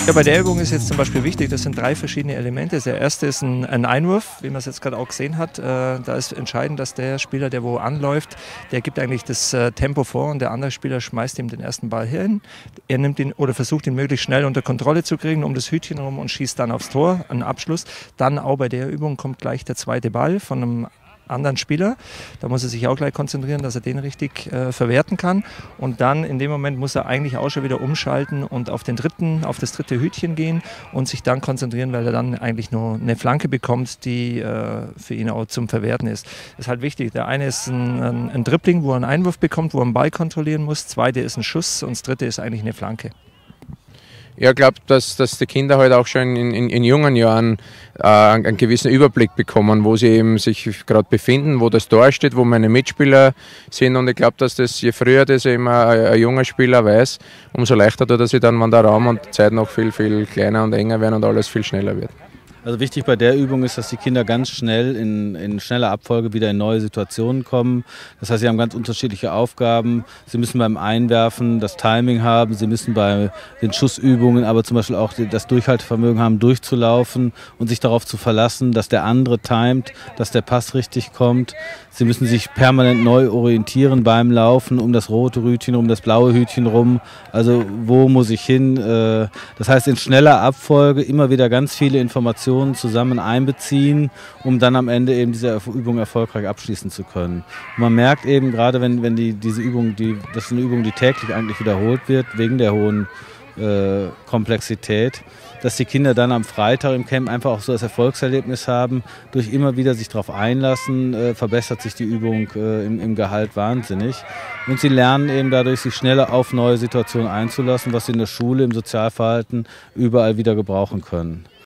Ja, bei der Übung ist jetzt zum Beispiel wichtig, das sind 3 verschiedene Elemente. Der erste ist ein Einwurf, wie man es jetzt gerade auch gesehen hat. Da ist entscheidend, dass der Spieler, der wo anläuft, der gibt eigentlich das Tempo vor und der andere Spieler schmeißt ihm den ersten Ball hin. Er nimmt ihn oder versucht ihn möglichst schnell unter Kontrolle zu kriegen, um das Hütchen herum und schießt dann aufs Tor, einen Abschluss. Dann auch bei der Übung kommt gleich der zweite Ball von einem anderen Spieler. Da muss er sich auch gleich konzentrieren, dass er den richtig verwerten kann. Und dann in dem Moment muss er eigentlich auch schon wieder umschalten und auf das dritte Hütchen gehen und sich dann konzentrieren, weil er dann eigentlich nur eine Flanke bekommt, die für ihn auch zum Verwerten ist. Das ist halt wichtig. Der eine ist ein Dribbling, wo er einen Einwurf bekommt, wo er einen Ball kontrollieren muss. Das zweite ist ein Schuss und das dritte ist eigentlich eine Flanke. Ja, ich glaube, dass die Kinder halt auch schon in jungen Jahren einen gewissen Überblick bekommen, wo sie eben sich gerade befinden, wo das Tor steht, wo meine Mitspieler sind. Und ich glaube, dass das, je früher das eben ein junger Spieler weiß, umso leichter tut er sich dann, wenn der Raum und die Zeit noch viel, viel kleiner und enger werden und alles viel schneller wird. Also wichtig bei der Übung ist, dass die Kinder ganz schnell in schneller Abfolge wieder in neue Situationen kommen. Das heißt, sie haben ganz unterschiedliche Aufgaben. Sie müssen beim Einwerfen das Timing haben, sie müssen bei den Schussübungen aber zum Beispiel auch das Durchhaltevermögen haben, durchzulaufen und sich darauf zu verlassen, dass der andere timet, dass der Pass richtig kommt. Sie müssen sich permanent neu orientieren beim Laufen, um das rote Hütchen, um das blaue Hütchen rum. Also wo muss ich hin? Das heißt, in schneller Abfolge immer wieder ganz viele Informationen zusammen einbeziehen, um dann am Ende eben diese Übung erfolgreich abschließen zu können. Und man merkt eben gerade, wenn diese Übung, das ist eine Übung, die täglich eigentlich wiederholt wird, wegen der hohen Komplexität, dass die Kinder dann am Freitag im Camp einfach auch so das Erfolgserlebnis haben, durch immer wieder sich darauf einlassen, verbessert sich die Übung im Gehalt wahnsinnig. Und sie lernen eben dadurch, sich schneller auf neue Situationen einzulassen, was sie in der Schule, im Sozialverhalten überall wieder gebrauchen können.